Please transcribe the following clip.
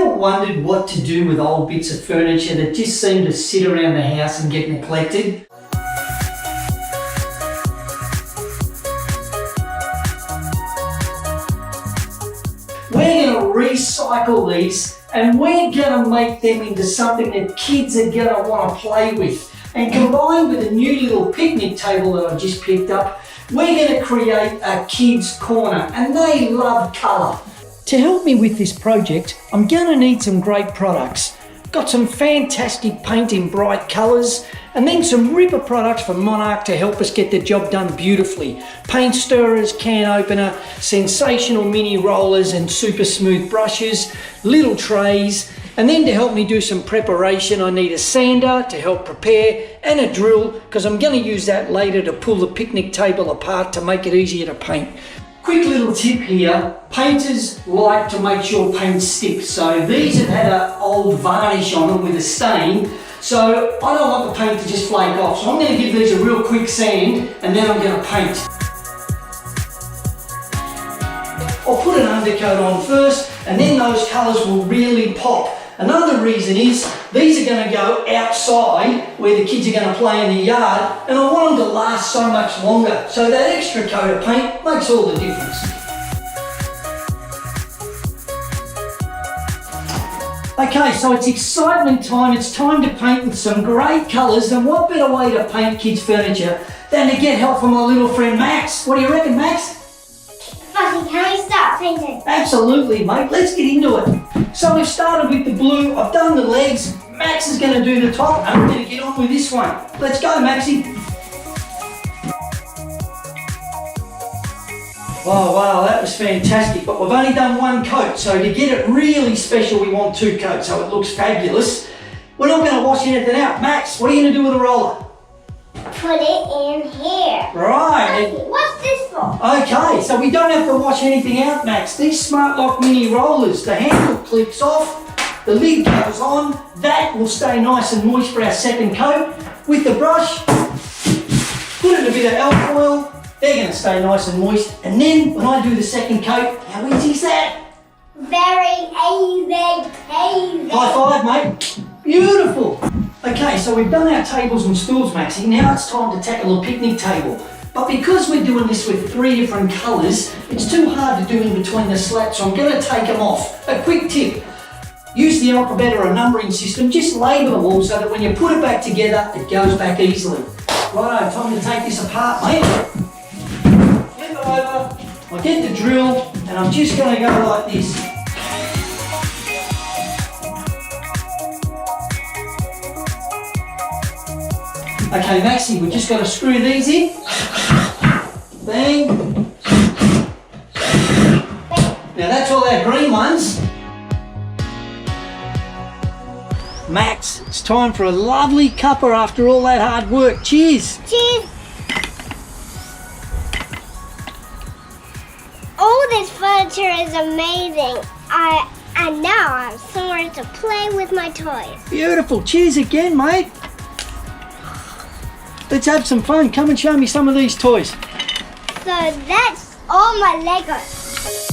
ever wondered what to do with old bits of furniture that just seem to sit around the house and get neglected? We're going to recycle these and we're going to make them into something that kids are going to want to play with. And combined with a new little picnic table that I just picked up, we're going to create a kids' corner, and they love colour. To help me with this project, I'm going to need some great products. Got some fantastic paint in bright colours, and then some ripper products from Monarch to help us get the job done beautifully. Paint stirrers, can opener, sensational mini rollers and super smooth brushes, little trays, and then to help me do some preparation I need a sander to help prepare and a drill, because I'm going to use that later to pull the picnic table apart to make it easier to paint. Quick little tip here, painters like to make sure paint sticks, so these have had an old varnish on them with a stain, so I don't want the paint to just flake off, so I'm going to give these a real quick sand and then I'm going to paint. I'll put an undercoat on first and then those colours will really pop. Another reason is these are going to go outside where the kids are going to play in the yard, and I want them to last so much longer. So that extra coat of paint makes all the difference. Okay, so it's excitement time. It's time to paint with some great colours, and what better way to paint kids' furniture than to get help from my little friend Max? What do you reckon, Max? Fussy, can we start painting? Absolutely, mate. Let's get into it. So we've started with the blue. I've done the legs. Max is going to do the top. I'm going to get on with this one. Let's go, Maxie. Oh, wow, that was fantastic. But we've only done one coat. So to get it really special, we want two coats so it looks fabulous. We're not going to wash anything out. Max, what are you going to do with the roller? Put it in here. Right. What's this for? Okay, so we don't have to wash anything out, Max. These Smart Lock mini rollers, the handle clips off, the lid goes on. That will stay nice and moist for our second coat. With the brush, put in a bit of alcohol. They're going to stay nice and moist. And then when I do the second coat, how easy is that? Very easy. High five, mate. Beautiful. Okay, so we've done our tables and stools, Maxie. Now it's time to tackle a picnic table. But because we're doing this with 3 different colours, it's too hard to do in between the slats, so I'm going to take them off. A quick tip, use the alphabet or a numbering system, just label them all so that when you put it back together, it goes back easily. Righto, time to take this apart, mate. Flip it over, I get the drill, and I'm just going to go like this. Okay, Maxie, we've just got to screw these in. Bang. Now that's all our green ones. Max, it's time for a lovely cuppa after all that hard work. Cheers. Cheers. All this furniture is amazing. And now I have somewhere to play with my toys. Beautiful. Cheers again, mate. Let's have some fun. Come and show me some of these toys. So that's all my Legos.